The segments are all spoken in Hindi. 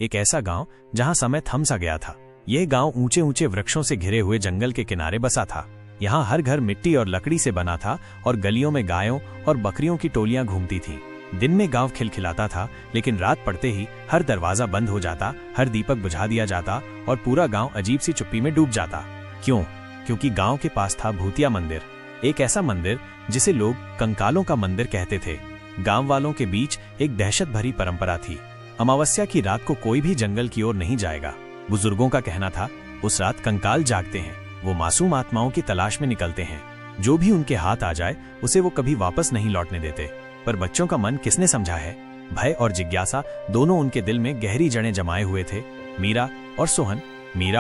एक ऐसा गांव जहां समय थम सा गया था। यह गांव ऊंचे ऊंचे वृक्षों से घिरे हुए जंगल के किनारे बसा था। यहाँ हर घर मिट्टी और लकड़ी से बना था और गलियों में गायों और बकरियों की टोलियां घूमती थीं। दिन में गांव खिलखिलाता था, लेकिन रात पड़ते ही हर दरवाजा बंद हो जाता, हर दीपक बुझा दिया जाता और पूरा गांव अजीब सी चुप्पी में डूब जाता। क्यों? क्योंकि गांव के पास था भूतिया मंदिर, एक ऐसा मंदिर जिसे लोग कंकालों का मंदिर कहते थे। गांव वालों के बीच एक दहशत भरी परंपरा थी। अमावस्या की रात को कोई भी जंगल की ओर नहीं जाएगा। बुजुर्गों का कहना था, उस रात कंकाल जागते हैं, वो मासूम आत्माओं की तलाश में निकलते हैं। जो भी उनके हाथ आ जाए उसे वो कभी वापस नहीं लौटने देते। पर बच्चों का मन किसने समझा है? भय और जिज्ञासा दोनों उनके दिल में गहरी जड़ें जमाए हुए थे। मीरा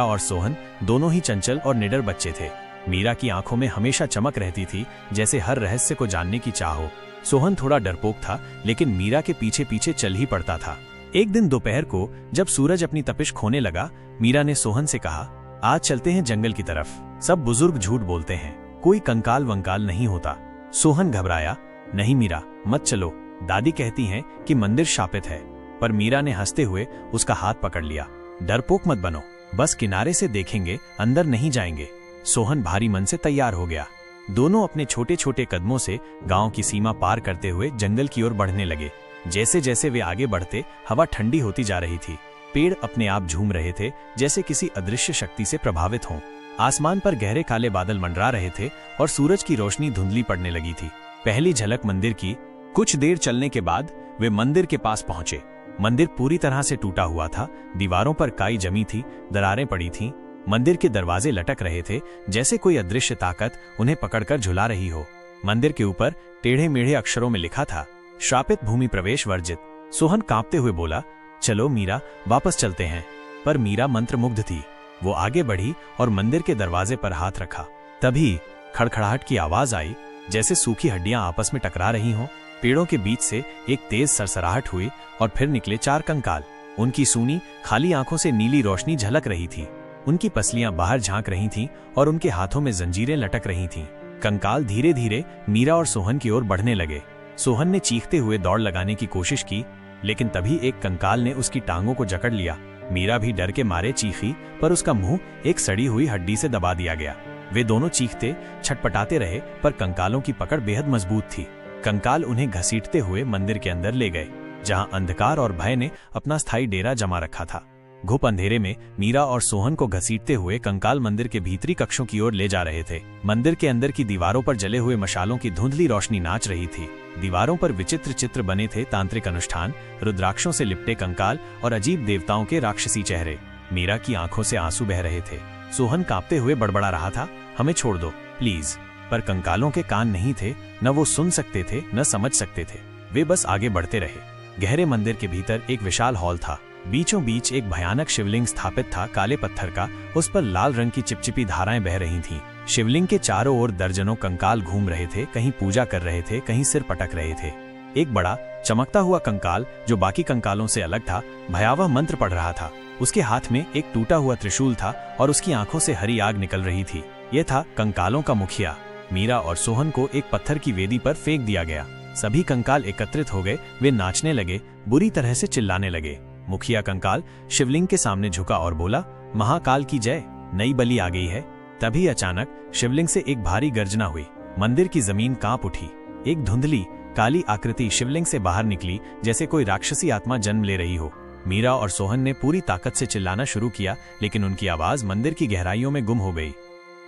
और सोहन दोनों ही चंचल और निडर बच्चे थे। मीरा की आंखों में हमेशा चमक रहती थी, जैसे हर रहस्य को जानने की चाह हो। सोहन थोड़ा डरपोक था, लेकिन मीरा के पीछे पीछे चल ही पड़ता था। एक दिन दोपहर को जब सूरज अपनी तपिश खोने लगा, मीरा ने सोहन से कहा, आज चलते हैं जंगल की तरफ। सब बुजुर्ग झूठ बोलते हैं, कोई कंकाल वंकाल नहीं होता। सोहन घबराया, नहीं मीरा, मत चलो, दादी कहती हैं कि मंदिर शापित है। पर मीरा ने हंसते हुए उसका हाथ पकड़ लिया। डरपोक मत बनो, बस किनारे से देखेंगे, अंदर नहीं जाएंगे। सोहन भारी मन से तैयार हो गया। दोनों अपने छोटे छोटे कदमों से गांव की सीमा पार करते हुए जंगल की ओर बढ़ने लगे। जैसे जैसे वे आगे बढ़ते, हवा ठंडी होती जा रही थी। पेड़ अपने आप झूम रहे थे, जैसे किसी अदृश्य शक्ति से प्रभावित हों। आसमान पर गहरे काले बादल मंडरा रहे थे और सूरज की रोशनी धुंधली पड़ने लगी थी। पहली झलक मंदिर की। कुछ देर चलने के बाद वे मंदिर के पास पहुंचे। मंदिर पूरी तरह से टूटा हुआ था, दीवारों पर काई जमी थी, दरारें पड़ी थीं। मंदिर के दरवाजे लटक रहे थे, जैसे कोई अदृश्य ताकत उन्हें पकड़कर झुला रही हो। मंदिर के ऊपर टेढ़े मेढ़े अक्षरों में लिखा था, श्रापित भूमि प्रवेश वर्जित। सोहन कांपते हुए बोला, चलो मीरा, वापस चलते हैं। पर मीरा मंत्रमुग्ध थी। वो आगे बढ़ी और मंदिर के दरवाजे पर हाथ रखा। तभी खड़खड़ाहट की आवाज आई, जैसे सूखी हड्डियां आपस में टकरा रही हों। पेड़ों के बीच से एक तेज सरसराहट हुई और फिर निकले 4 कंकाल। उनकी सूनी खाली आंखों से नीली रोशनी झलक रही थी। उनकी पसलियां बाहर झांक रही थीं और उनके हाथों में जंजीरें लटक रही थीं। कंकाल धीरे धीरे मीरा और सोहन की ओर बढ़ने लगे। सोहन ने चीखते हुए दौड़ लगाने की कोशिश की, लेकिन तभी एक कंकाल ने उसकी टांगों को जकड़ लिया। मीरा भी डर के मारे चीखी, पर उसका मुंह एक सड़ी हुई हड्डी से दबा दिया गया। वे दोनों चीखते छटपटाते रहे, पर कंकालों की पकड़ बेहद मजबूत थी। कंकाल उन्हें घसीटते हुए मंदिर के अंदर ले गए, जहां अंधकार और भय ने अपना स्थायी डेरा जमा रखा था। घुप अंधेरे में मीरा और सोहन को घसीटते हुए कंकाल मंदिर के भीतरी कक्षों की ओर ले जा रहे थे। मंदिर के अंदर की दीवारों पर जले हुए मशालों की धुंधली रोशनी नाच रही थी। दीवारों पर विचित्र चित्र बने थे, तांत्रिक अनुष्ठान, रुद्राक्षों से लिपटे कंकाल और अजीब देवताओं के राक्षसी चेहरे। मीरा की आंखों से आंसू बह रहे थे। सोहन कांपते हुए बड़बड़ा रहा था, हमें छोड़ दो प्लीज। पर कंकालों के कान नहीं थे, न वो सुन सकते थे न समझ सकते थे। वे बस आगे बढ़ते रहे। गहरे मंदिर के भीतर एक विशाल हॉल था। बीचों बीच एक भयानक शिवलिंग स्थापित था, काले पत्थर का। उस पर लाल रंग की चिपचिपी धाराएं बह रही थीं। शिवलिंग के चारों ओर दर्जनों कंकाल घूम रहे थे, कहीं पूजा कर रहे थे, कहीं सिर पटक रहे थे। एक बड़ा चमकता हुआ कंकाल, जो बाकी कंकालों से अलग था, भयावह मंत्र पढ़ रहा था। उसके हाथ में एक टूटा हुआ त्रिशूल था और उसकी आंखों से हरी आग निकल रही थी। यह था कंकालों का मुखिया। मीरा और सोहन को एक पत्थर की वेदी पर फेंक दिया गया। सभी कंकाल एकत्रित हो गए। वे नाचने लगे, बुरी तरह से चिल्लाने लगे। मुखिया कंकाल शिवलिंग के सामने झुका और बोला, महाकाल की जय, नई बलि आ गई है। तभी अचानक शिवलिंग से एक भारी गर्जना हुई। मंदिर की जमीन कांप उठी। एक धुंधली काली आकृति शिवलिंग से बाहर निकली, जैसे कोई राक्षसी आत्मा जन्म ले रही हो। मीरा और सोहन ने पूरी ताकत से चिल्लाना शुरू किया, लेकिन उनकी आवाज मंदिर की गहराइयों में गुम हो गई।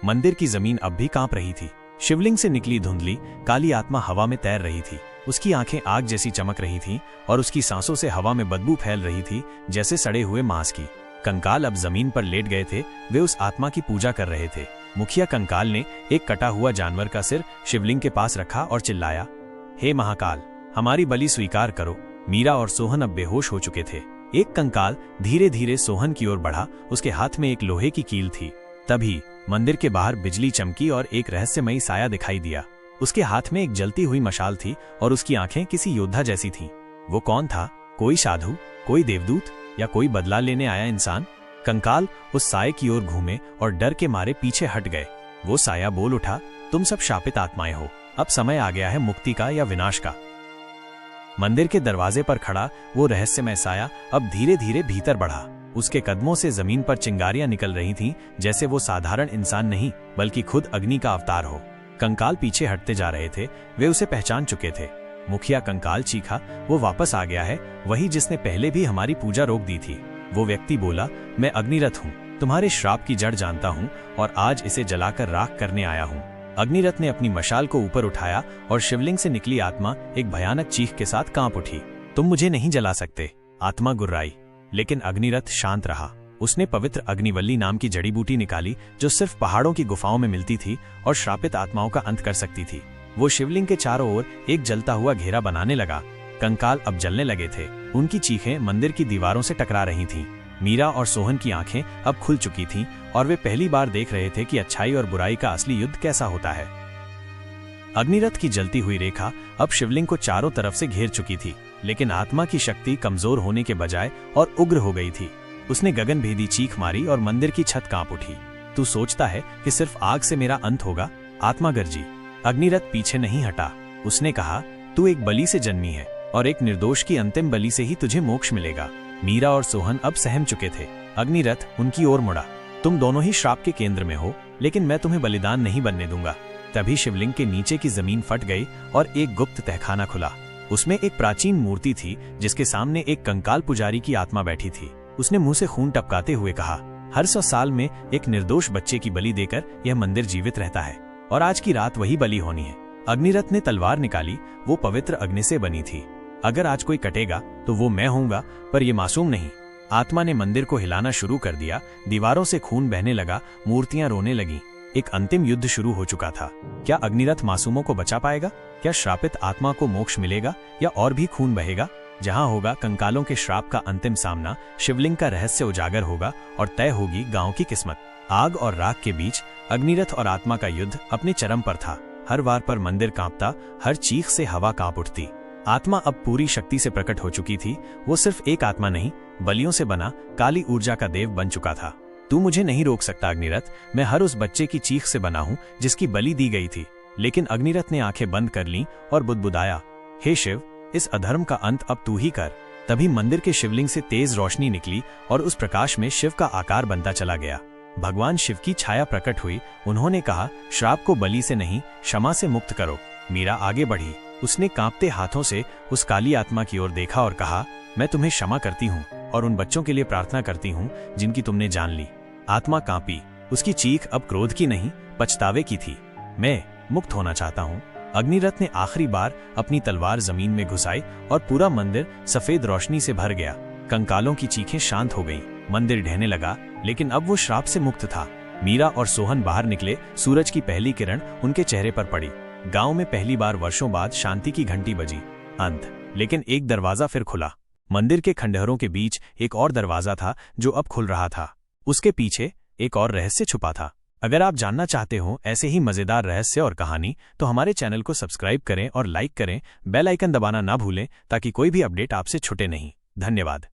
मंदिर की जमीन अब भी कांप रही थी। शिवलिंग से निकली धुंधली काली आत्मा हवा में तैर रही थी। उसकी आंखें आग जैसी चमक रही थीं और उसकी सांसों से हवा में बदबू फैल रही थी, जैसे सड़े हुए मांस की। कंकाल अब जमीन पर लेट गए थे। वे उस आत्मा की पूजा कर रहे थे। मुखिया कंकाल ने एक कटा हुआ जानवर का सिर शिवलिंग के पास रखा और चिल्लाया, हे महाकाल, हमारी बलि स्वीकार करो। मीरा और सोहन अब बेहोश हो चुके थे। एक कंकाल धीरे धीरे सोहन की ओर बढ़ा। उसके हाथ में एक लोहे की कील थी। तभी मंदिर के बाहर बिजली चमकी और एक रहस्यमयी साया दिखाई दिया। उसके हाथ में एक जलती हुई मशाल थी और उसकी आंखें किसी योद्धा जैसी थीं। वो कौन था? कोई साधु, कोई देवदूत या कोई बदला लेने आया इंसान? कंकाल उस साये की ओर घूमे और डर के मारे पीछे हट गए। वो साया बोल उठा, तुम सब शापित आत्माएं हो। अब समय आ गया है मुक्ति का या विनाश का। मंदिर के दरवाजे पर खड़ा वो रहस्यमय साया अब धीरे धीरे भीतर बढ़ा। उसके कदमों से जमीन पर चिंगारियां निकल रही थीं, जैसे वो साधारण इंसान नहीं बल्कि खुद अग्नि का अवतार हो। कंकाल पीछे हटते जा रहे थे, वे उसे पहचान चुके थे। मुखिया कंकाल चीखा, वो वापस आ गया है, वही जिसने पहले भी हमारी पूजा रोक दी थी। वो व्यक्ति बोला, मैं अग्निरथ हूँ, तुम्हारे श्राप की जड़ जानता हूँ और आज इसे जलाकर राख करने आया हूँ। अग्निरथ ने अपनी मशाल को ऊपर उठाया और शिवलिंग से निकली आत्मा एक भयानक चीख के साथ कांप उठी। तुम मुझे नहीं जला सकते, आत्मा गुर्राई। लेकिन अग्निरथ शांत रहा। उसने पवित्र अग्निवल्ली नाम की जड़ी बूटी निकाली जो सिर्फ पहाड़ों की गुफाओं में मिलती थी और श्रापित आत्माओं का अंत कर सकती थी। वो शिवलिंग के चारों ओर एक जलता हुआ घेरा बनाने लगा। कंकाल अब जलने लगे थे। उनकी चीखें मंदिर की दीवारों से टकरा रही थीं। मीरा और सोहन की आंखें अब खुल चुकी थीं और वे पहली बार देख रहे थे कि अच्छाई और बुराई का असली युद्ध कैसा होता है। अग्निरथ की जलती हुई रेखा अब शिवलिंग को चारों तरफ से घेर चुकी थी, लेकिन आत्मा की शक्ति कमजोर होने के बजाय और उग्र हो गई थी। उसने गगनभेदी चीख मारी और मंदिर की छत कांप उठी। तू सोचता है कि सिर्फ आग से मेरा अंत होगा? आत्मा गरजी। अग्निरथ पीछे नहीं हटा। उसने कहा, तू एक बलि से जन्मी है और एक निर्दोष की अंतिम बलि से ही तुझे मोक्ष मिलेगा। मीरा और सोहन अब सहम चुके थे। अग्निरथ उनकी ओर मुड़ा। तुम दोनों ही श्राप के केंद्र में हो, लेकिन मैं तुम्हें बलिदान नहीं बनने दूंगा। तभी शिवलिंग के नीचे की जमीन फट गई और एक गुप्त तहखाना खुला। उसमें एक प्राचीन मूर्ति थी जिसके सामने एक कंकाल पुजारी की आत्मा बैठी थी। उसने मुंह से खून टपकाते हुए कहा, हर 100 साल में एक निर्दोष बच्चे की बलि देकर यह मंदिर जीवित रहता है और आज की रात वही बलि होनी है। अग्निरथ ने तलवार निकाली। वो पवित्र अग्नि से बनी थी। अगर आज कोई कटेगा तो वो मैं होऊंगा, पर ये मासूम नहीं। आत्मा ने मंदिर को हिलाना शुरू कर दिया। दीवारों से खून बहने लगा, मूर्तियां रोने लगीं। एक अंतिम युद्ध शुरू हो चुका था। क्या अग्निरथ मासूमों को बचा पाएगा? क्या श्रापित आत्मा को मोक्ष मिलेगा या और भी खून बहेगा? जहां होगा कंकालों के श्राप का अंतिम सामना, शिवलिंग का रहस्य उजागर होगा और तय होगी गांव की किस्मत। आग और राख के बीच अग्निरथ और आत्मा का युद्ध अपने चरम पर था। हर वार पर मंदिर कांपता, हर चीख से हवा कांप उठती। आत्मा अब पूरी शक्ति से प्रकट हो चुकी थी। वो सिर्फ एक आत्मा नहीं, बलियों से बना काली ऊर्जा का देव बन चुका था। तू मुझे नहीं रोक सकता अग्निरथ। मैं हर उस बच्चे की चीख से बना हूं जिसकी बलि दी गई थी। लेकिन अग्निरथ ने आंखें बंद कर लीं और बुदबुदाया, हे शिव, इस अधर्म का अंत अब तू ही कर। तभी मंदिर के शिवलिंग से तेज रोशनी निकली और उस प्रकाश में शिव का आकार बनता चला गया। भगवान शिव की छाया प्रकट हुई। उन्होंने कहा, श्राप को बलि से नहीं, क्षमा से मुक्त करो। मीरा आगे बढ़ी। उसने कांपते हाथों से उस काली आत्मा की ओर देखा और कहा, मैं तुम्हें क्षमा करती हूँ और उन बच्चों के लिए प्रार्थना करती हूँ जिनकी तुमने जान ली। आत्मा कांपी। उसकी चीख अब क्रोध की नहीं, पछतावे की थी। मैं मुक्त होना चाहता हूँ। अग्निरथ ने आखिरी बार अपनी तलवार जमीन में घुसाई और पूरा मंदिर सफेद रोशनी से भर गया। कंकालों की चीखें शांत हो गईं। मंदिर ढहने लगा, लेकिन अब वो श्राप से मुक्त था। मीरा और सोहन बाहर निकले। सूरज की पहली किरण उनके चेहरे पर पड़ी। गांव में पहली बार वर्षों बाद शांति की घंटी बजी। अंत। लेकिन एक दरवाजा फिर खुला। मंदिर के खंडहरों के बीच एक और दरवाजा था जो अब खुल रहा था। उसके पीछे एक और रहस्य छुपा था। अगर आप जानना चाहते हो ऐसे ही मजेदार रहस्य और कहानी, तो हमारे चैनल को सब्सक्राइब करें और लाइक करें। बेल आइकन दबाना ना भूलें ताकि कोई भी अपडेट आपसे छूटे नहीं। धन्यवाद।